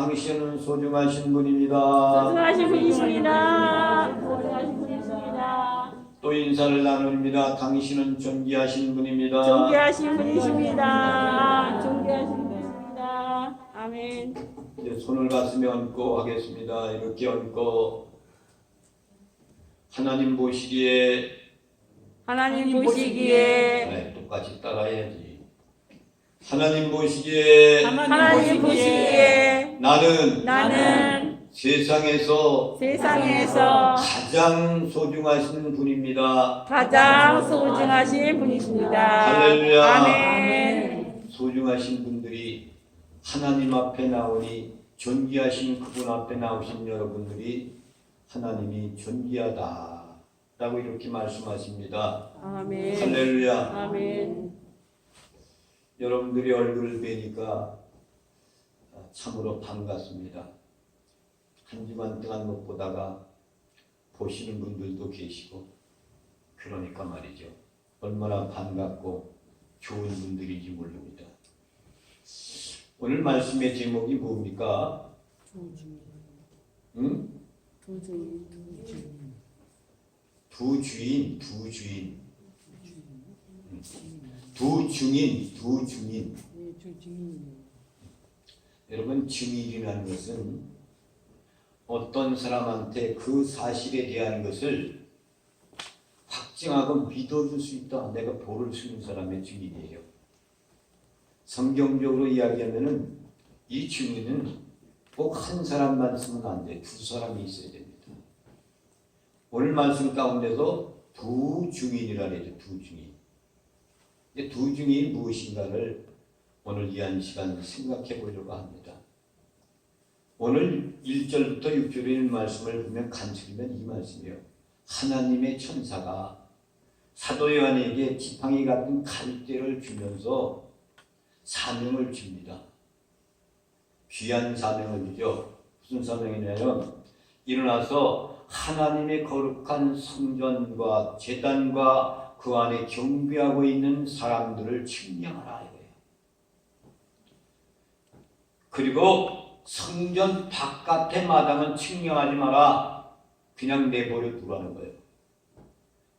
당신은 소중하신 분입니다. 소중하신 분이십니다. 소중하신 분이십니다. 또 인사를 나눕니다. 당신은 존귀하신 분입니다. 존귀하신 분이십니다. 존귀하신 분이십니다. 아멘. 이제 손을 가슴에 얹고 하겠습니다. 이렇게 얹고 하나님 보시기에 하나님 보시기에 네, 똑같이 따라해야지. 하나님 보시기에 하나님 보시기에 나는 세상에서 가장 소중하신 분입니다. 가장 소중하신 분이십니다. 할렐루야. 아멘. 소중하신 분들이 하나님 앞에 나오니 존귀하신 그분 앞에 나오신 여러분들이 하나님이 존귀하다라고 이렇게 말씀하십니다. 아멘. 할렐루야. 아멘. 여러분들이 얼굴을 뵈니까 참으로 반갑습니다. 한 주간 동안 못 보다가 보시는 분들도 계시고 그러니까 말이죠. 얼마나 반갑고 좋은 분들인지 모릅니다. 오늘 말씀의 제목이 뭡니까? 응? 두 주인. 두 증인. 여러분, 증인이라는 것은 어떤 사람한테 그 사실에 대한 것을 확증하고 믿어줄 수 있다. 내가 보를 수 있는 사람의 증인이에요. 성경적으로 이야기하면은 이 증인은 꼭 한 사람만 쓰면 안 돼. 두 사람이 있어야 됩니다. 오늘 말씀 가운데서 두 증인이라 그러죠. 두 증인. 두 증인이 무엇인가를 오늘 이 한 시간 생각해 보려고 합니다. 오늘 1절부터 6절에 있는 말씀을 보면 간추리면 이 말씀이에요. 하나님의 천사가 사도 요한에게 지팡이 같은 갈대를 주면서 사명을 줍니다. 귀한 사명을 주죠. 무슨 사명이냐면 일어나서 하나님의 거룩한 성전과 제단과 그 안에 경배하고 있는 사람들을 측량하라 이거예요. 그리고 성전 바깥의 마당은 측량하지 마라. 그냥 내버려 두라는 거예요.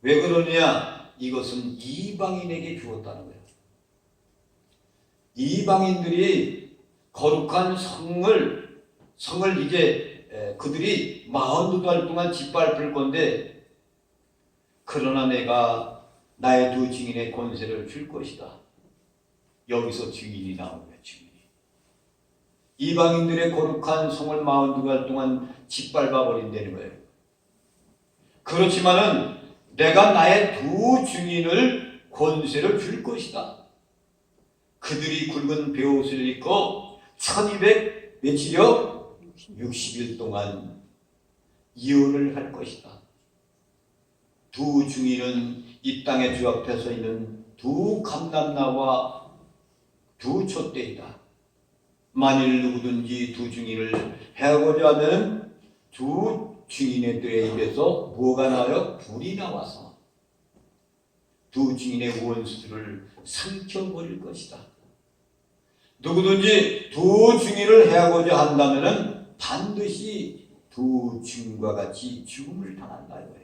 왜 그러느냐? 이것은 이방인에게 주었다는 거예요. 이방인들이 거룩한 성을 이제 그들이 42달 동안 짓밟을 건데, 그러나 내가 나의 두 증인의 권세를 줄 것이다. 여기서 증인이 나오는 거예요. 증인이. 이방인들의 거룩한 성을 42달 동안 짓밟아 버린다는 거예요. 그렇지만은 내가 나의 두 증인을 권세를 줄 것이다. 그들이 굵은 베옷을 입고 1200 며칠여 60일 동안 예언을 할 것이다. 두 증인은 이 땅의 주 앞에 서 있는 두 감람나와 두 촛대이다. 만일 누구든지 두 증인을 해하고자 하면 두 증인들의 입에서 뭐가 나와요? 불이 나와서 두 증인의 원수들을 삼켜버릴 것이다. 누구든지 두 증인을 해하고자 한다면 반드시 두 증인과 같이 죽음을 당한다 이거예요.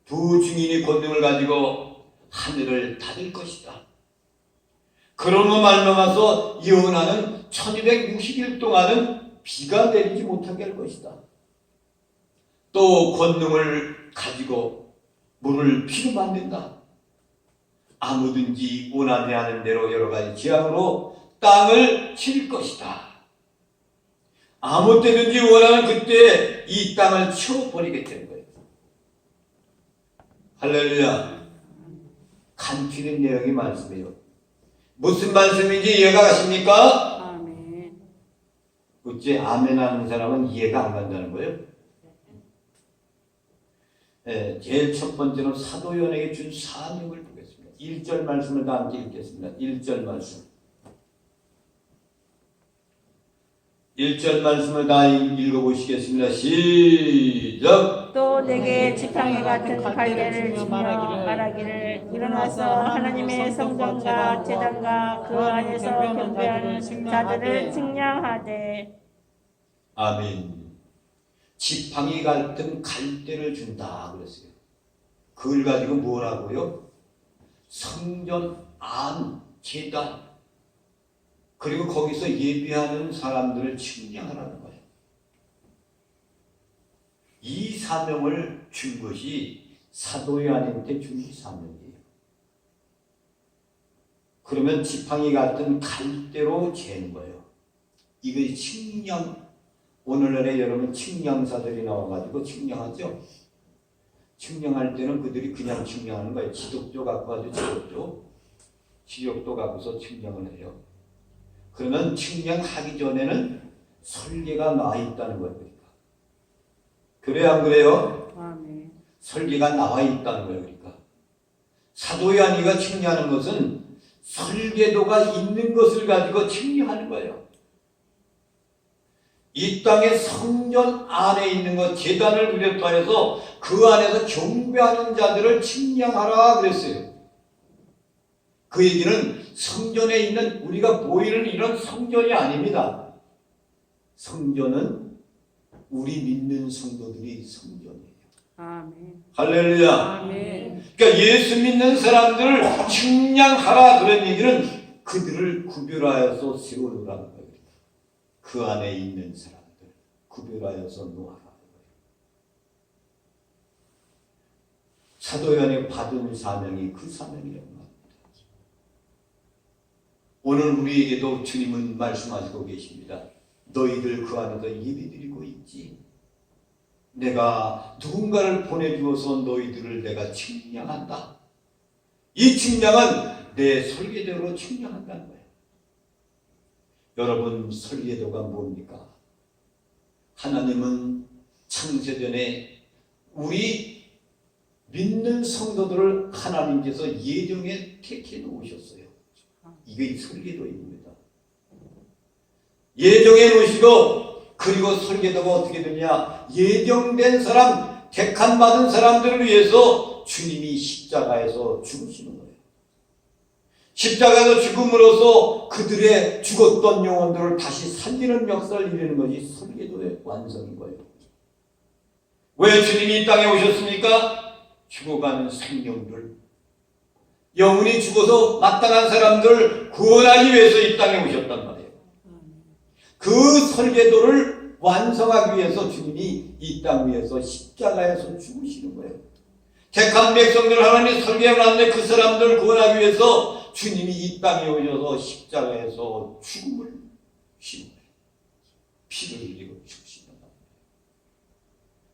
두 증인이 권능을 가지고 하늘을 닫을 것이다. 그러므로 말미암아서 예언하는 1260일 동안은 비가 내리지 못하게 할 것이다. 또 권능을 가지고 물을 피로 만든다. 아무든지 원하지 않은 대로 여러 가지 재앙으로 땅을 칠 것이다. 아무 때든지 원하는 그때 이 땅을 치워버리겠다는 거예요. 할렐루야. 간추린 내용의 말씀이에요. 무슨 말씀인지 이해가 가십니까? 아멘. 어째 아멘 하는 사람은 이해가 안 간다는 거예요? 네, 제일 첫 번째는 사도 요한에게 준 사명을 보겠습니다. 1절 말씀을 다 함께 읽겠습니다. 1절 말씀. 1절 말씀을 다 읽어보시겠습니다. 시작. 또 내게 지팡이 같은 갈대를 주며 말하기를 일어나서 하나님의 성전과 제단과 그 안에서 경배하는 자들을 측량하되. 아멘. 지팡이 같은 갈대를 준다 그랬어요. 그걸 가지고 뭐라고요? 성전 안 제단 그리고 거기서 예배하는 사람들을 측량하라는 거예요. 이 사명을 준 것이 사도 요한한테 준 이 사명이에요. 그러면 지팡이 같은 갈대로 재는 거예요. 이것이 측량. 오늘날에 여러분 측량사들이 나와가지고 측량하죠. 측량할 때는 그들이 그냥 측량하는 거예요. 지독조 갖고 가지고 지독조 갖고서 측량을 해요. 그러면 측량하기 전에는 설계가 나와 있다는 거예요. 그래요, 안 그래요? 아멘. 설계가 나와 있다는 거예요. 그러니까 사도 요한이가 측량하는 것은 설계도가 있는 것을 가지고 측량하는 거예요. 이 땅의 성전 안에 있는 것, 제단을 그렸다 해서 그 안에서 경배하는 자들을 측량하라 그랬어요. 그 얘기는 성전에 있는 우리가 보이는 이런 성전이 아닙니다. 성전은 우리 믿는 성도들이 성전이에요. 아멘. 할렐루야. 아멘. 그러니까 예수 믿는 사람들을 측량하라 그런 얘기는 그들을 구별하여서 세우라는 거예요. 그 안에 있는 사람들 구별하여서 놓아라. 사도 요한이 받은 사명이 그 사명이라고 합니다. 오늘 우리에게도 주님은 말씀하시고 계십니다. 너희들 그 안에서 예배드리고 있지. 내가 누군가를 보내주어서 너희들을 내가 측량한다. 이 측량은 내 설계대로 측량한다는 거예요. 여러분 설계도가 뭡니까? 하나님은 창세전에 우리 믿는 성도들을 하나님께서 예정에 택해 놓으셨어요. 이게 설계도입니다. 예정해 놓으시고 그리고 설계도가 어떻게 되냐? 예정된 사람, 택한 받은 사람들을 위해서 주님이 십자가에서 죽으시는 거예요. 십자가에서 죽음으로써 그들의 죽었던 영혼들을 다시 살리는 역사를 이루는 것이 설계도의 완성인 거예요. 왜 주님이 이 땅에 오셨습니까? 죽어가는 생명들, 영혼이 죽어서 마땅한 사람들을 구원하기 위해서 이 땅에 오셨단 말이에요. 그 설계도를 완성하기 위해서 주님이 이 땅 위에서 십자가에서 죽으시는 거예요. 택한 백성들을 하나님이 설계해놨는데 그 사람들을 구원하기 위해서 주님이 이 땅에 오셔서 십자가에서 죽음을 주시는 거예요. 피를 흘리고 죽으시는 거예요.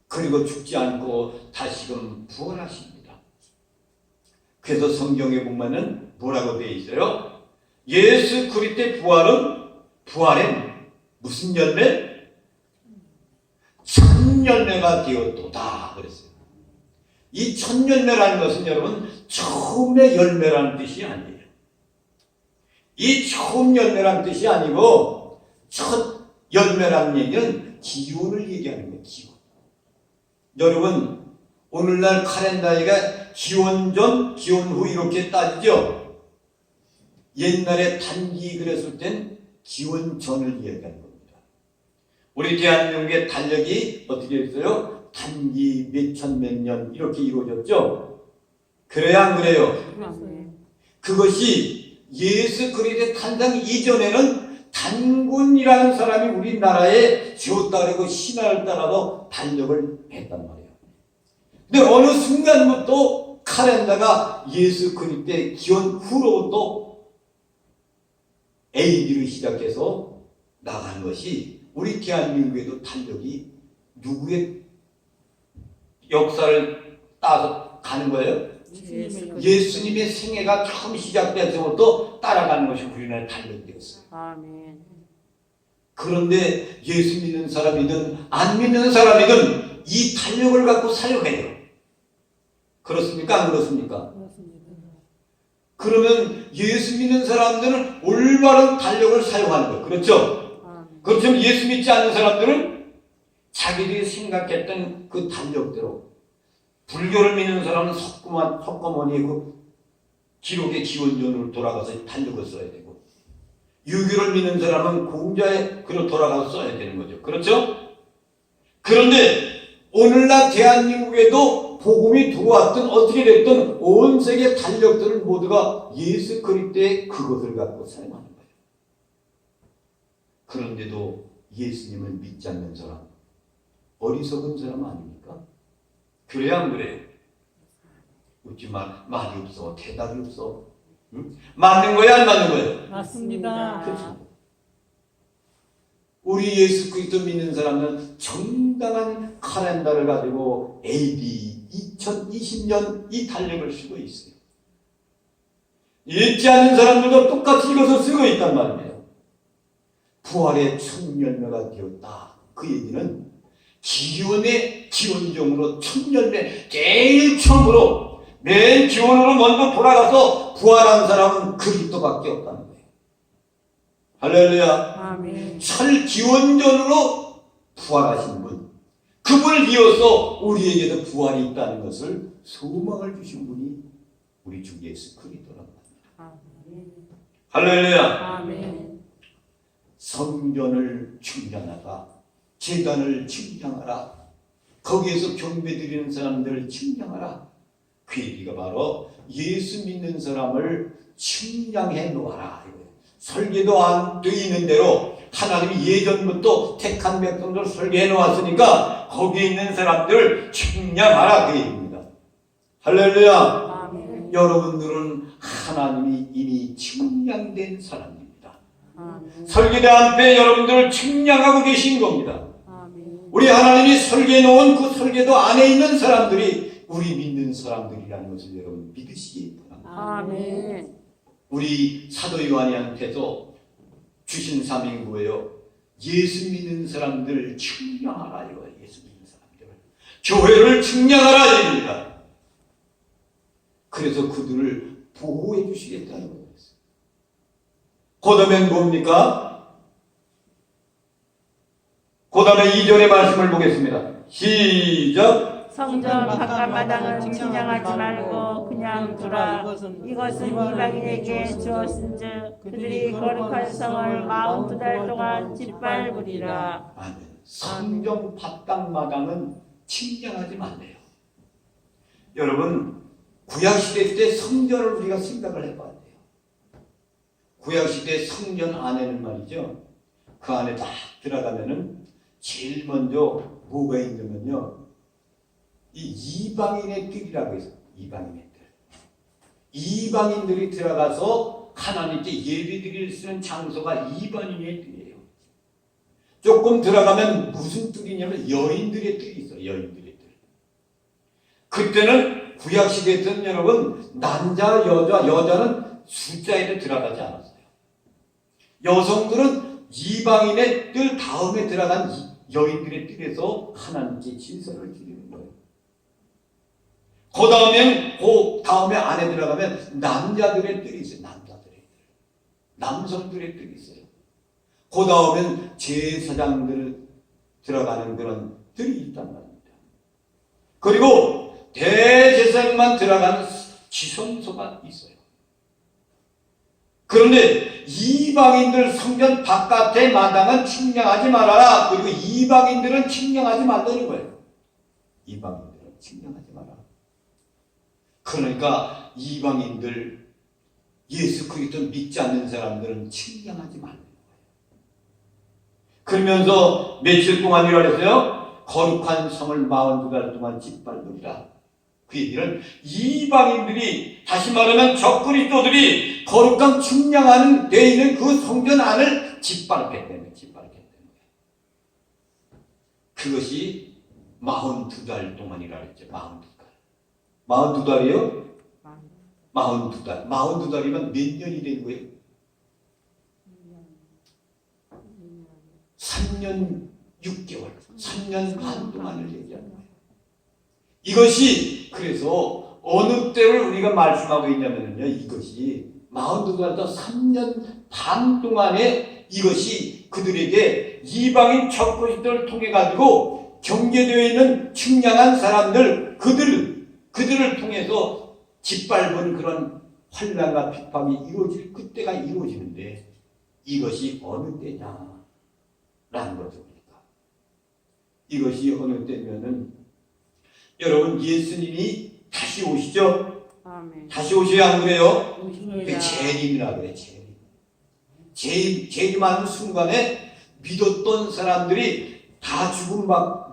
그리고 죽지 않고 다시금 부활하십니다. 그래서 성경에 보면은 뭐라고 되어 있어요? 예수 그리스도의 부활은 무슨 열매? 천열매가 되었도다 그랬어요. 이 천열매라는 것은 여러분 처음의 열매라는 뜻이 아니에요. 이 처음 열매라는 뜻이 아니고 첫 열매라는 얘기는 기원을 얘기하는 거예요. 기원. 여러분 오늘날 카렌다이가 기원 전, 기원 후 이렇게 따지죠. 옛날에 단기 그랬을 땐 기원 전을 이야기하는 겁니다. 우리 대한민국의 달력이 어떻게 했어요? 단기 몇천 몇 년 이렇게 이루어졌죠. 그래요, 안 그래요? 그것이 예수 그리스도의 탄생 이전에는 단군이라는 사람이 우리나라에 지었다 그러고 신화를 따라서 달력을 했단 말이에요. 근데 어느 순간부터 카렌다가 예수 그리스도의 기원 후로부터 AD를 시작해서 나간 것이 우리 대한민국에도 달력이 누구의 역사를 따서 가는 거예요? 예수님의 생애가 처음 시작돼서부터 따라가는 것이 우리나라의 달력이 되었어요. 아멘. 그런데 예수 믿는 사람이든 안 믿는 사람이든 이 달력을 갖고 사용해요. 그렇습니까? 안 그렇습니까? 그러면 예수 믿는 사람들은 올바른 달력을 사용하는 거예요. 그렇죠? 그렇지만 예수 믿지 않는 사람들은 자기들이 생각했던 그 달력대로, 불교를 믿는 사람은 석가모니 그 기록의 기원전으로 돌아가서 달력을 써야 되고, 유교를 믿는 사람은 공자의 글로 돌아가서 써야 되는 거죠. 그렇죠? 그런데 오늘날 대한민국에도 복음이 들어왔든 어떻게 됐든 온 세계 달력들을 모두가 예수 그리스도의 그것을 갖고 사용하는 거예요. 그런데도 예수님을 믿지 않는 사람, 어리석은 사람 아닙니까? 그래야 안 그래요? 웃지 마, 말이 없어, 대답이 없어. 응? 맞는 거야, 안 맞는 거예요? 맞습니다. 그렇죠. 우리 예수 그리스도 믿는 사람은 정당한 카렌더를 가지고 AD 2020년 이 달력을 쓰고 있어요. 읽지 않는 사람들도 똑같이 이것을 쓰고 있단 말이에요. 부활의 천열매가 되었다. 그 얘기는 기원의 기원종으로 천열매, 제일 처음으로 맨 기원으로 먼저 돌아가서 부활한 사람은 그리스도밖에 없다는 거예요. 할렐루야. 아멘. 설 기원전으로 부활하신 분, 그분을 이어서 우리에게도 부활이 있다는 것을 소망을 주신 분이 우리 주 예수 그리스도란 말입니다. 할렐루야. 아멘. 성전을 측량하라, 제단을 측량하라, 거기에서 경배드리는 사람들을 측량하라. 그 얘기가 바로 예수 믿는 사람을 측량해 놓아라. 설계도 안 돼 있는 대로 하나님이 예전부터 택한 백성들을 설계해 놓았으니까 거기에 있는 사람들을 측량하라 그 얘기입니다. 할렐루야. 아멘. 여러분들은 하나님이 이미 측량된 사람입니다. 아멘. 설계대 앞에 여러분들을 측량하고 계신 겁니다. 아멘. 우리 하나님이 설계해 놓은 그 설계도 안에 있는 사람들이 우리 믿는 사람들이라는 것을 여러분 믿으시기 바랍니다. 아멘. 우리 사도 요한한테도 주신 사명이 뭐예요? 예수 믿는 사람들을 측량하라 이거예요. 예수 믿는 사람들을, 교회를 측량하라 얘기입니다. 그래서 그들을 보호해 주시겠다는 거예요. 그 다음에 뭡니까? 그 다음에 2절의 말씀을 보겠습니다. 시작. 성전 바깥 마당은 측량하지 말고 그냥 두라. 이것은 이방인에게 주었은즉 그들이 거룩한 성을 42달 동안 짓밟으리라. 아멘. 성전 바깥마당은 측량하지 말래요. 여러분, 구약시대 때 성전을 우리가 생각을 해봐야 돼요. 구약시대 성전 안에는 말이죠, 그 안에 딱 들어가면은 제일 먼저 뭐가 있냐면요, 이 이방인의 뜰이라고 해서, 이방인의 뜰. 이방인들이 들어가서 하나님께 예배드릴 수 있는 장소가 이방인의 뜰이에요. 조금 들어가면 무슨 뜰이냐면 여인들의 뜰이 있어요. 여인들의 뜰. 그때는 구약시대 때는 여러분, 남자, 여자는 숫자에도 들어가지 않았어요. 여성들은 이방인의 뜰 다음에 들어간 여인들의 뜰에서 하나님께 질서를 지키는 거예요. 그 다음에 안에 들어가면 남자들의 뜰이 있어요. 남자들의 뜰. 남성들의 뜰이 있어요. 그 다음엔 제사장들 들어가는 그런 뜰이 있단 말입니다. 그리고 대제사장만 들어가는 지성소가 있어요. 그런데 이방인들 성전 바깥의 마당은 측량하지 말아라. 그리고 이방인들은 측량하지 말라는 거예요. 이방인들은 측량하지 말아라. 그러니까 이방인들, 예수 그리스도 믿지 않는 사람들은 측량하지 말라는 거예요. 그러면서 며칠 동안이라 그랬어요? 거룩한 성을 42달 동안 짓밟으리라. 그 얘기는 이방인들이, 다시 말하면 적그리스도들이 거룩한 측량하는 데 있는 그 성전 안을 짓밟겠다는 거예요. 그것이 42달 동안이라 그랬죠. 42달. 42달이요? 42달. 42달이면 몇 년이 된 거예요? 3년 6개월. 3년 반 동안을 얘기하는 거예요. 이것이, 그래서 어느 때를 우리가 말씀하고 있냐면요, 이것이 42달도 3년 반 동안에 이것이 그들에게 이방인 적그리스도를 통해 가지고 경계되어 있는 측량한 사람들, 그들을 통해서 짓밟은 그런 환난과 핍박이 이루어질 그때가 이루어지는데, 이것이 어느 때냐라는 거죠. 이것이 어느 때면은, 여러분, 예수님이 다시 오시죠? 아멘. 다시 오셔야 안 그래요? 오십니다. 그 재림이라 그래, 재림. 재림하는 순간에 믿었던 사람들이 다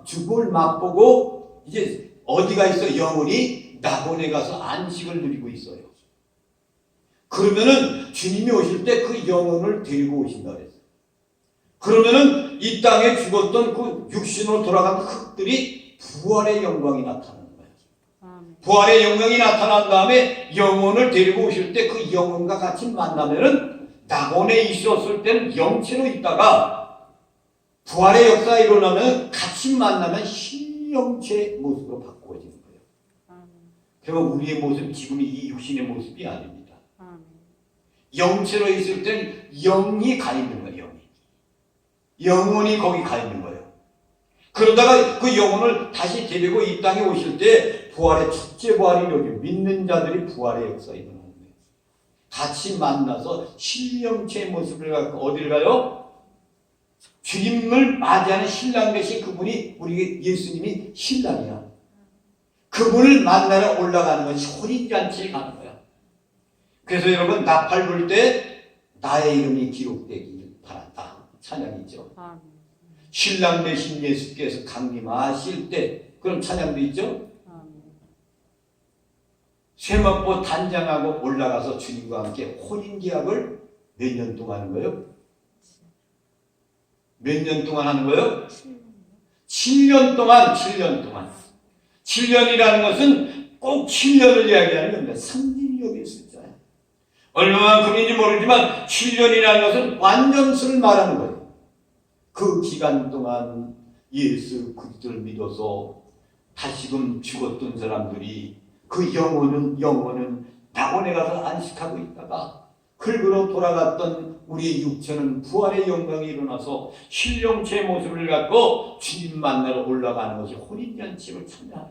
죽음을 맛보고 이제 어디가 있어? 영원히 낙원에 가서 안식을 누리고 있어요. 그러면은 주님이 오실 때 그 영혼을 데리고 오신다 그랬어요. 그러면은 이 땅에 죽었던 그 육신으로 돌아간 흙들이 부활의 영광이 나타나는 거예요. 아멘. 부활의 영광이 나타난 다음에 영혼을 데리고 오실 때 그 영혼과 같이 만나면은 낙원에 있었을 때는 영체로 있다가 부활의 역사가 일어나면 같이 만나면 신영체 모습으로 바꾸어지는 거예요. 아멘. 그러면 우리의 모습, 지금 이 육신의 모습이 아닙니다. 아멘. 영체로 있을 때는 영이 가 있는 거예요. 영혼이 거기 가 있는 거예요. 그러다가 그 영혼을 다시 데리고 이 땅에 오실 때 부활의 첫째 부활이 여기 믿는 자들이 부활의 역사에 일어나는 거예요. 같이 만나서 신령체의 모습을 갖고 어딜 가요? 주님을 맞이하는 신랑 되신 그분이, 우리 예수님이 신랑이야. 그분을 만나러 올라가는 것이 혼인잔치에 가는 거야. 그래서 여러분, 나팔 불 때 나의 이름이 기록되길 바란다. 찬양이죠. 아멘. 신랑 되신 예수께서 강림하실 때 그런 찬양도 있죠. 아멘. 세마포 단장하고 올라가서 주님과 함께 혼인계약을 몇 년 동안 하는 거예요? 몇 년 동안 하는 거예요? 7년 동안. 7년이라는 것은 꼭 7년을 이야기하는 겁니다. 상징력의 숫자예요. 얼마만큼인지 모르지만 7년이라는 것은 완전수를 말하는 거예요. 그 기간 동안 예수 그리스도를 믿어서 다시금 죽었던 사람들이 그 영혼은 낙원에 가서 안식하고 있다가 흙으로 돌아갔던 우리의 육체는 부활의 영광이 일어나서 신령체의 모습을 갖고 주님 만나러 올라가는 것이 혼인잔치를 참여하는 거예요.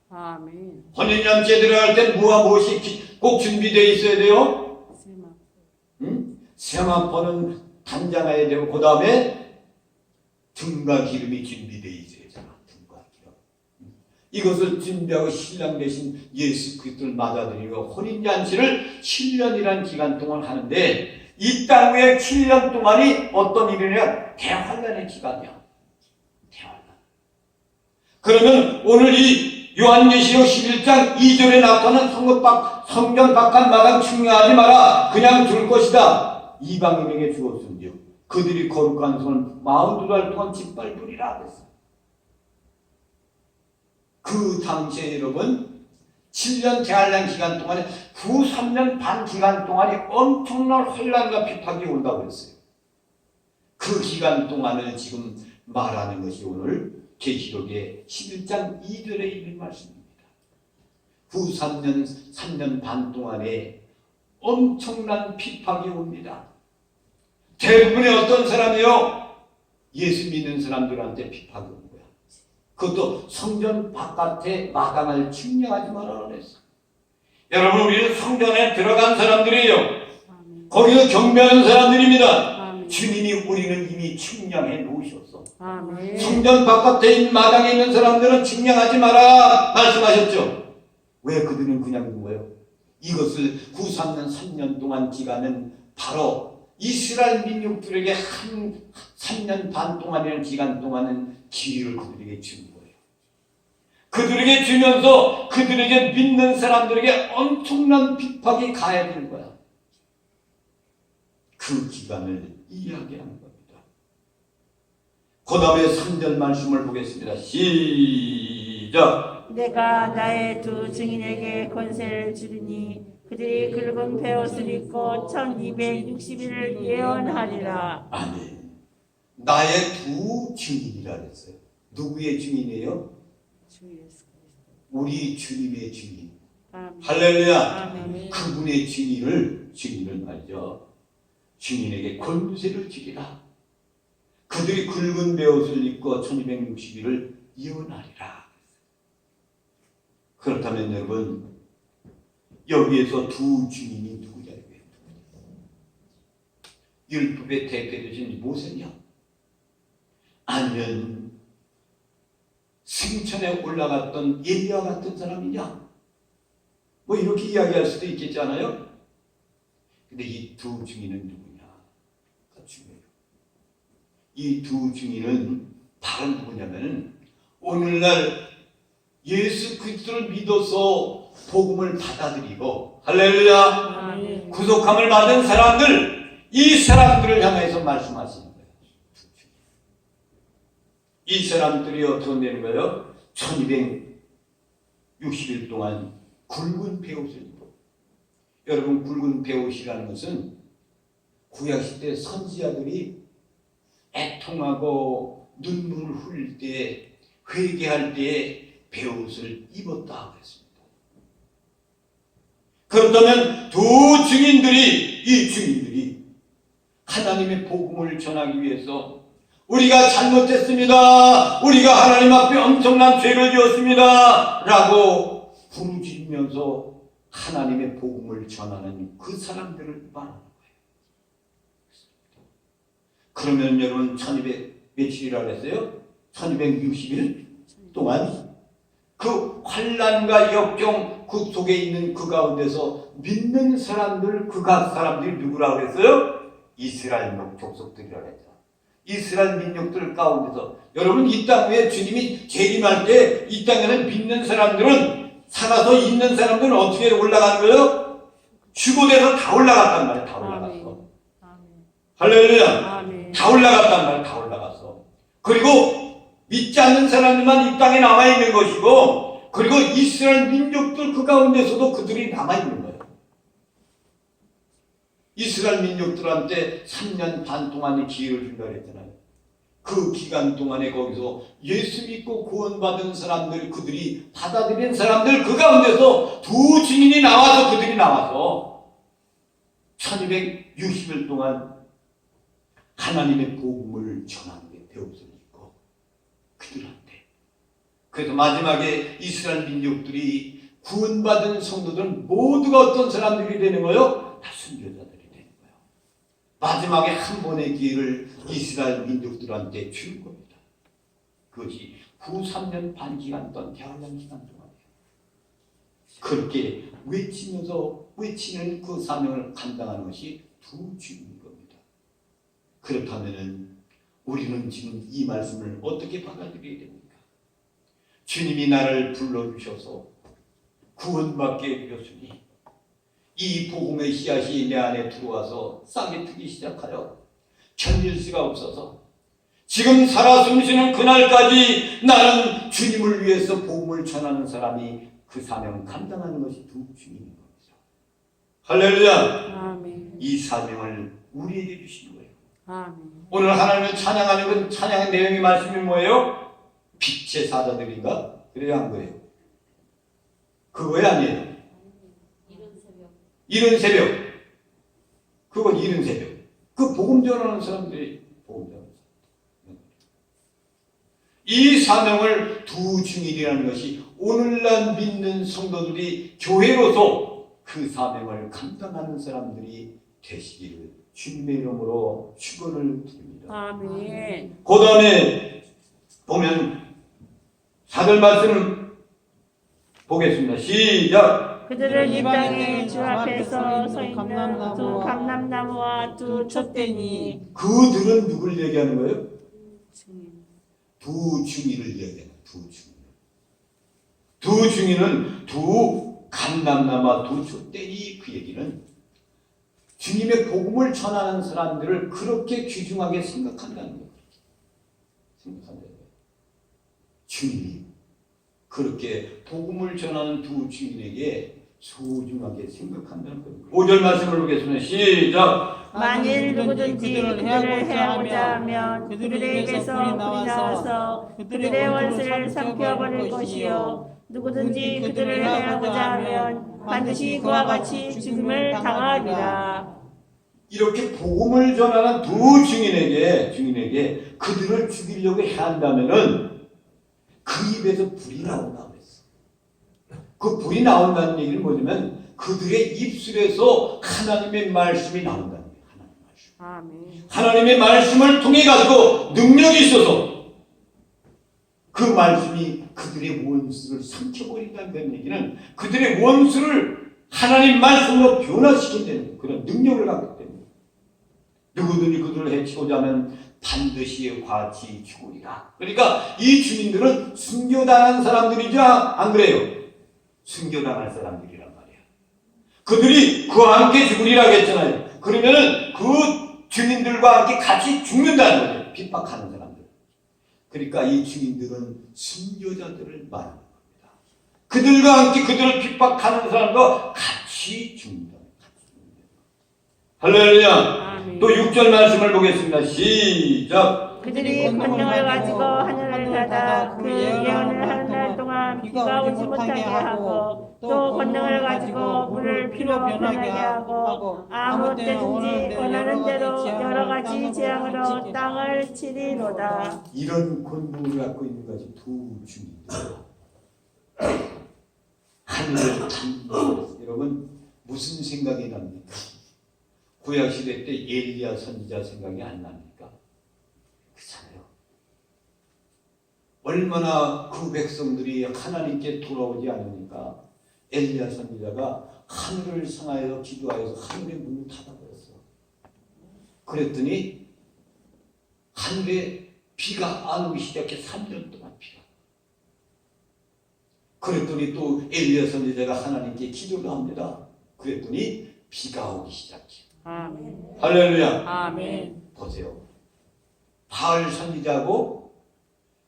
아멘. 혼인잔치에 들어갈 때 무엇 무엇이 꼭 준비되어 있어야 돼요? 세마포는 단장해야 되고, 그 다음에 등과 기름이 준비되어 있어야 되잖아. 등과 기름. 이것을 준비하고 신랑 되신 예수 그리스도를 맞아들이고 혼인잔치를 7년이라는 기간 동안 하는데, 이 땅 위에 7년 동안이 어떤 일이냐? 대환란의 기간이야. 대환란. 그러면 오늘 이 요한계시록 11장 2절에 나타난 성전 바깥 마당 충려하지 마라. 그냥 둘 것이다. 이방인에게 주었은즉 그들이 거룩한 손을 42달 동안 짓밟으리라 그랬어요. 그 당시에 여러분 7년 대환란 기간 동안에 3년 반 기간 동안에 엄청난 혼란과 비판이 온다고 했어요. 그 기간 동안을 지금 말하는 것이 오늘 계시록의 11장 2절에 있는 말씀입니다. 3년 반 동안에 엄청난 핍박이 옵니다. 대부분의 어떤 사람이요? 예수 믿는 사람들한테 핍박이 온 거야. 그것도 성전 바깥에 마당을 측량하지 말아라 그랬어. 여러분, 우리는 성전에 들어간 사람들이에요. 아멘. 거기서 경배하는 사람들입니다. 아멘. 주님이 우리는 이미 측량해 놓으셨어. 아멘. 성전 바깥에 있는 마당에 있는 사람들은 측량하지 마라 말씀하셨죠. 왜 그들은 그냥 둔 거예요? 이것을 3년 동안 기간은 바로 이스라엘 민족들에게 한 3년 반 동안이라는 기간 동안은 기회를 그들에게 준 거예요. 그들에게 주면서 그들에게 믿는 사람들에게 엄청난 핍박이 가해질 거야. 그 기간을 이야기하는 겁니다. 그 다음에 3절 말씀을 보겠습니다. 시작. 내가 나의 두 증인에게 권세를 주리니 그들이 굵은 베옷을 입고 1260일을 예언하리라. 아멘. 나의 두 증인이라 그랬어요. 누구의 증인이에요? 주 예수 그리스도. 우리 주님의 증인. 아멘. 할렐루야. 아멘. 그분의 증인을 말이죠. 증인에게 권세를 주리라. 그들이 굵은 베옷을 입고 1260일을 예언하리라. 그렇다면 여러분, 여기에서 두 증인이 누구냐? 율법의 대표되신 모세냐? 아니면 승천에 올라갔던 엘리야 같은 사람이냐? 뭐 이렇게 이야기할 수도 있겠잖아요. 근데 이 두 증인은 누구냐가 중요해요. 이 두 증인은 바로 누구냐면 오늘날 예수 그리스도를 믿어서 복음을 받아들이고 할렐루야 아멘. 구속함을 받은 사람들, 이 사람들을 향해서 말씀하시는 거예요. 이 사람들이 어떻게 되는 거예요? 1260일 동안 굵은 베옷을 입고, 여러분 굵은 베옷이라는 것은 구약시대 선지자들이 애통하고 눈물을 흘릴 때, 회개할 때 베옷을 입었다 그랬습니다. 그렇다면 두 증인들이, 이 증인들이 하나님의 복음을 전하기 위해서 우리가 잘못했습니다, 우리가 하나님 앞에 엄청난 죄를 지었습니다 라고 부르짖으면서 하나님의 복음을 전하는 그 사람들을 말하는 거예요. 그러면 여러분 1200 며칠이라고 했어요? 1260일 동안 그 환난과 역경 그 속에 있는 그 가운데서 믿는 사람들, 그 각 사람들이 누구라고 했어요? 이스라엘 족속들이라고 했죠. 이스라엘 민족들 가운데서 여러분 이 땅 위에 주님이 재림할 때 이 땅에는 믿는 사람들은, 살아서 있는 사람들은 어떻게 올라가는 거예요? 휴거돼서 다 올라갔단 말이에요. 다 올라갔어. 할렐루야. 아멘. 다 올라갔단 말이에요. 다 올라갔어. 그리고 믿지 않는 사람들만 이 땅에 남아있는 것이고, 그리고 이스라엘 민족들 그 가운데서도 그들이 남아있는 거예요. 이스라엘 민족들한테 3년 반 동안의 기회를 준다고 했잖아요. 그 기간 동안에 거기서 예수 믿고 구원받은 사람들, 그들이 받아들인 사람들 그 가운데서 두 증인이 나와서, 그들이 나와서 1260일 동안 하나님의 복음을 전하는 게 베옷을 입고 그들한테. 그래서 마지막에 이스라엘 민족들이 구원받은 성도들은 모두가 어떤 사람들이 되는 거예요? 다 순교자들이 되는 거예요. 마지막에 한 번의 기회를 이스라엘 민족들한테 주는 겁니다. 그것이 후 3년 반 기간 동안, 대환란 기간 동안이에요. 그렇게 외치는 그 사명을 감당하는 것이 두 주인 겁니다. 그렇다면 우리는 지금 이 말씀을 어떻게 받아들여야 됩니까? 주님이 나를 불러주셔서 구원받게 해주셨으니 이 복음의 씨앗이 내 안에 들어와서 싹이 트기 시작하여 견딜 수가 없어서 지금 살아 숨쉬는 그날까지 나는 주님을 위해서 복음을 전하는 사람이 그 사명을 감당하는 것이 두 주인인 겁니다. 할렐루야. 아멘. 이 사명을 우리에게 주신 거예요. 아멘. 오늘 하나님을 찬양하는 건, 찬양의 내용이 말씀이 뭐예요? 빛의 사자들인가? 그래야 한 거예요. 그거 왜 아니에요? 이른 새벽. 그건 이른 새벽. 그 복음 전하는 사람들이 복음 전하는 사람들. 이 사명을 두 증인이라는 것이 오늘날 믿는 성도들이 교회로서 그 사명을 감당하는 사람들이 되시기를 주님의 이름으로 축원을 드립니다. 아멘. 그 다음에 보면 4절 말씀을 보겠습니다. 시작. 그들은 이 땅에 주 앞에서 서 있는 두 감람나무와 두 촛대니. 그들은 누굴 얘기하는 거예요? 증인. 두 증인을 얘기하는 두 증인. 두 증인은 두 감람나무와 두 촛대니. 그 얘기는 주님의 복음을 전하는 사람들을 그렇게 귀중하게 생각한다는 거예요. 생각한다는 거예요. 주님이 그렇게 복음을 전하는 두 증인에게 소중하게 생각한다는 겁니다. 5절 말씀을 보겠습니다. 시작. 만일 누구든지 그들을 해하고자 하면 그들의 입에서 불이 나와서 그들의 원수를 삼켜버릴 것이요 누구든지 그들을 해하고자 하면 반드시 그와 같이 죽음을 당하리라. 이렇게 복음을 전하는 두 증인에게 그들을 죽이려고 한다면은 그 입에서 불이 나온다고 했어. 그 불이 나온다는 얘기는 뭐냐면 그들의 입술에서 하나님의 말씀이 나온다는 거예요. 하나님의 말씀. 아멘. 하나님의 말씀을 통해 가지고 능력이 있어서 그 말씀이 그들의 원수를 삼켜버린다는 그런 얘기는 그들의 원수를 하나님 말씀으로 변화시킨다는 그런 능력을 갖기 때문에 누구든지 그들을 해치고자 하면 반드시 같이 죽으리라. 그러니까 이 주민들은 순교당한 사람들이지 안 그래요? 순교당할 사람들이란 말이야. 그들이 그와 함께 죽으리라 했잖아요. 그러면은 그 주민들과 함께 같이 죽는다는 거예요. 핍박하는 사람들. 그러니까 이 주민들은 순교자들을 말하는 겁니다. 그들과 함께 그들을 핍박하는 사람과 같이 죽는다. 할렐루야. 또 6절 말씀을 보겠습니다. 시작. 그들이 권능을 가지고 하늘을 닫아 그 예언을 하는 날 동안 비가 오지 못하게 하고 또 권능을 가지고 물을 피로 변하게 하고 아무 때든지 원하는 대로 여러 가지 재앙으로 땅을 치리로다. 이런 권능을 갖고 있는 것이 두 주민들. 하늘을 닫는 여러분 무슨 생각이 납니까? 구약시대 때 엘리야 선지자 생각이 안 납니까? 그렇잖아요. 얼마나 그 백성들이 하나님께 돌아오지 않으니까 엘리야 선지자가 하늘을 향하여 기도하여서 하늘의 문을 닫아버렸어. 그랬더니 하늘에 비가 안 오기 시작해 3년 동안 비가. 그랬더니 또 엘리야 선지자가 하나님께 기도를 합니다. 그랬더니 비가 오기 시작해. 아멘. 할렐루야. 아멘. 보세요. 바알 선지자하고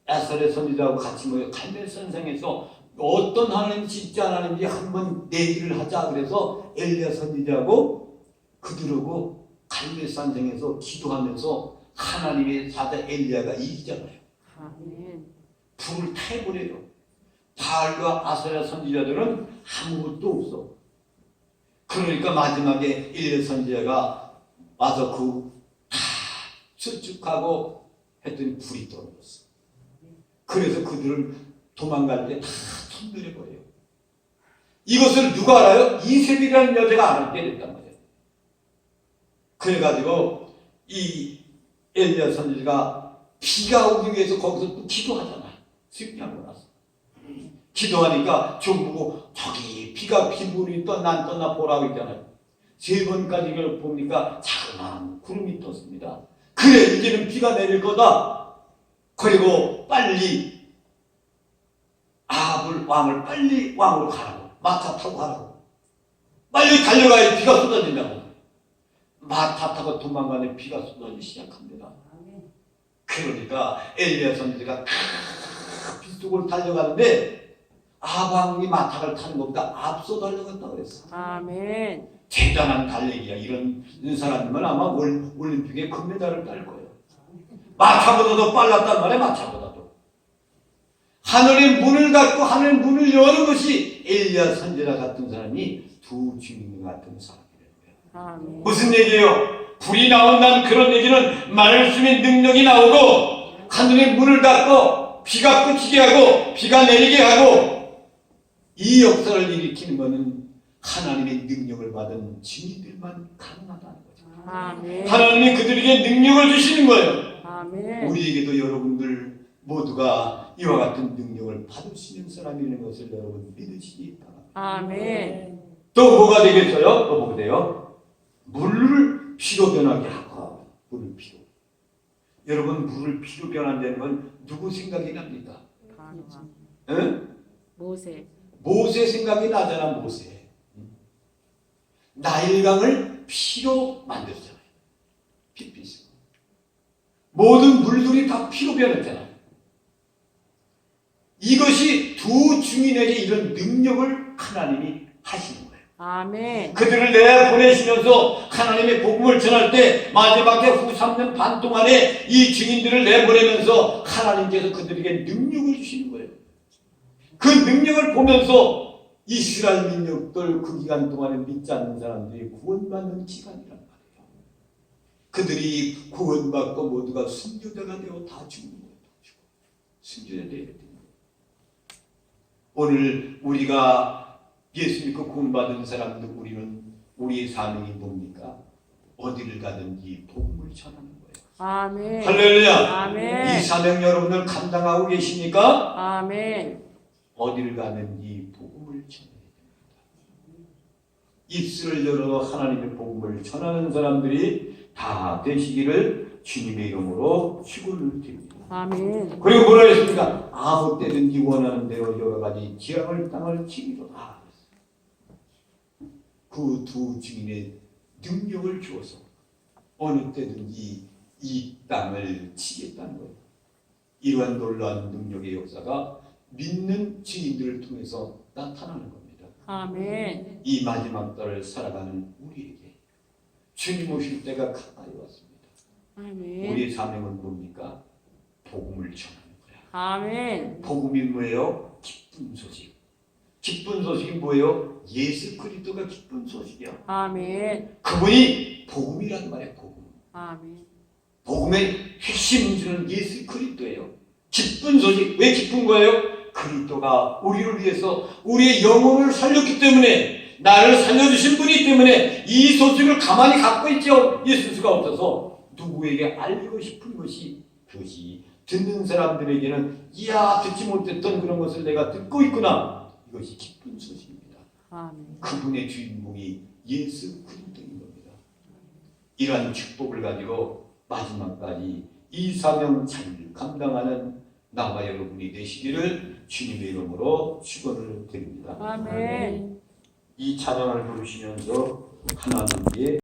에스겔 선지자하고 같이 모여 갈멜 선생에서 어떤 하나님 진짜 하나님인지 한번 내기를 하자. 그래서 엘리야 선지자하고 그들하고 갈멜 선생에서 기도하면서 하나님의 사자 엘리야가 이기잖아요. 아멘. 불을 타버려요. 바알과 아사랴 선지자들은 아무것도 없어. 그러니까 마지막에 엘리야 선지자가 와서 다 수축하고 했더니 불이 떨어졌어. 그래서 그들을 도망갈 때 다 손들어버려요. 이것을 누가 알아요? 이세벨이라는 여자가 알게 됐단 말이에요. 그래가지고 이 엘리야 선지자가 비가 오기 위해서 거기서 또 기도하잖아. 승리하고 나서 기도하니까 좀 보고 저기 비가 비물이 떠나 보라고 했잖아요. 3번까지 보니까 자그마한 구름이 떴습니다. 그래 이제는 비가 내릴 거다. 그리고 빨리 아합을 왕을 빨리 왕으로 가라고 마타 타고 가라고 빨리 달려가야 비가 쏟아진다고. 마타 타고 도망가는 비가 쏟아지기 시작합니다. 그러니까 엘리야 선지자가 비 속으로 달려가는데 아방이 마타를 타는 것보다 앞서 달려갔다고 그랬어. 아멘. 대단한 달리기야. 이런 사람이면 아마 올림픽에 금메달을 딸 거예요. 마타보다도 빨랐단 말이야. 마타보다도. 하늘의 문을 닫고 하늘의 문을 여는 것이 엘리야 선지자 같은 사람이 두 주민 같은 사람이라는 거예요. 아멘. 무슨 얘기예요? 불이 나온다는 그런 얘기는 말씀의 능력이 나오고 하늘의 문을 닫고 비가 그치게 하고 비가 내리게 하고 이 역사를 일으키는 것은 하나님의 능력을 받은 증인들만 가능하다는 거죠. 아멘. 하나님이 그들에게 능력을 주시는 거예요. 아멘. 우리에게도 여러분들 모두가 이와 같은 능력을 받을 수 있는 사람이라는 것을 여러분 믿으시기 바랍니다. 아멘. 또 뭐가 되겠어요? 또 뭐가 돼요? 물을 피로 변하게 하고 물을 피로. 여러분 물을 피로 변한다는 건 누구 생각이 납니까? 응? 모세. 모세 생각이 나잖아. 모세. 나일강을 피로 만들었잖아요. 핏빛으로. 모든 물들이 다 피로 변했잖아요. 이것이 두 증인에게 이런 능력을 하나님이 하시는 거예요. 아멘. 그들을 내보내시면서 하나님의 복음을 전할 때 마지막에 후 3년 반 동안에 이 증인들을 내보내면서 하나님께서 그들에게 능력을 주시는 거예요. 그 능력을 보면서 이스라엘 민족들 그 기간 동안에 믿지 않는 사람들이 구원받는 기간이란 말이에요. 그들이 구원받고 모두가 순교자가 되어 다 죽는 거예요. 순교자 되어야 됩니다. 오늘 우리가 예수 믿고 구원받은 사람들, 우리의 사명이 뭡니까? 어디를 가든지 복음을 전하는 거예요. 아멘. 할렐루야. 아멘. 이 사명 여러분들 감당하고 계십니까? 아멘. 어디를 가든지 복음을 전해야 됩니다. 입술을 열어 하나님의 복음을 전하는 사람들이 다 되시기를 주님의 이름으로 축원을 드립니다. 아멘. 그리고 뭐라 했습니까? 아무 때든지 원하는 대로 여러 가지 지향을 땅을 치기로다. 그 두 증인의 능력을 주어서 어느 때든지 이 땅을 치겠다는 거예요. 이러한 놀라운 능력의 역사가 믿는 증인들을 통해서 나타나는 겁니다. 아멘. 이 마지막 달을 살아가는 우리에게 주님 오실 때가 가까이 왔습니다. 아멘. 우리의 사명은 뭡니까? 복음을 전하는 거야. 아멘. 복음이 뭐예요? 기쁜 소식. 기쁜 소식이 뭐예요? 예수 그리스도가 기쁜 소식이야. 아멘. 그분이 복음이란 말이야. 복음. 아멘. 복음의 핵심 주는 예수 그리스도예요. 기쁜 소식. 왜 기쁜 거예요? 그리스도가 우리를 위해서 우리의 영혼을 살렸기 때문에, 나를 살려주신 분이기 때문에 이 소식을 가만히 갖고 있죠. 있을 수가 없어서 누구에게 알리고 싶은 것이, 그것이 듣는 사람들에게는 이야, 듣지 못했던 그런 것을 내가 듣고 있구나. 이것이 기쁜 소식입니다. 아멘. 그분의 주인공이 예수 그리스도인 겁니다. 이러한 축복을 가지고 마지막까지 이 사명 잘 감당하는 나와 여러분이 되시기를 주님의 이름으로 축원을 드립니다. 아멘. 이 찬양을 부르시면서 하나님께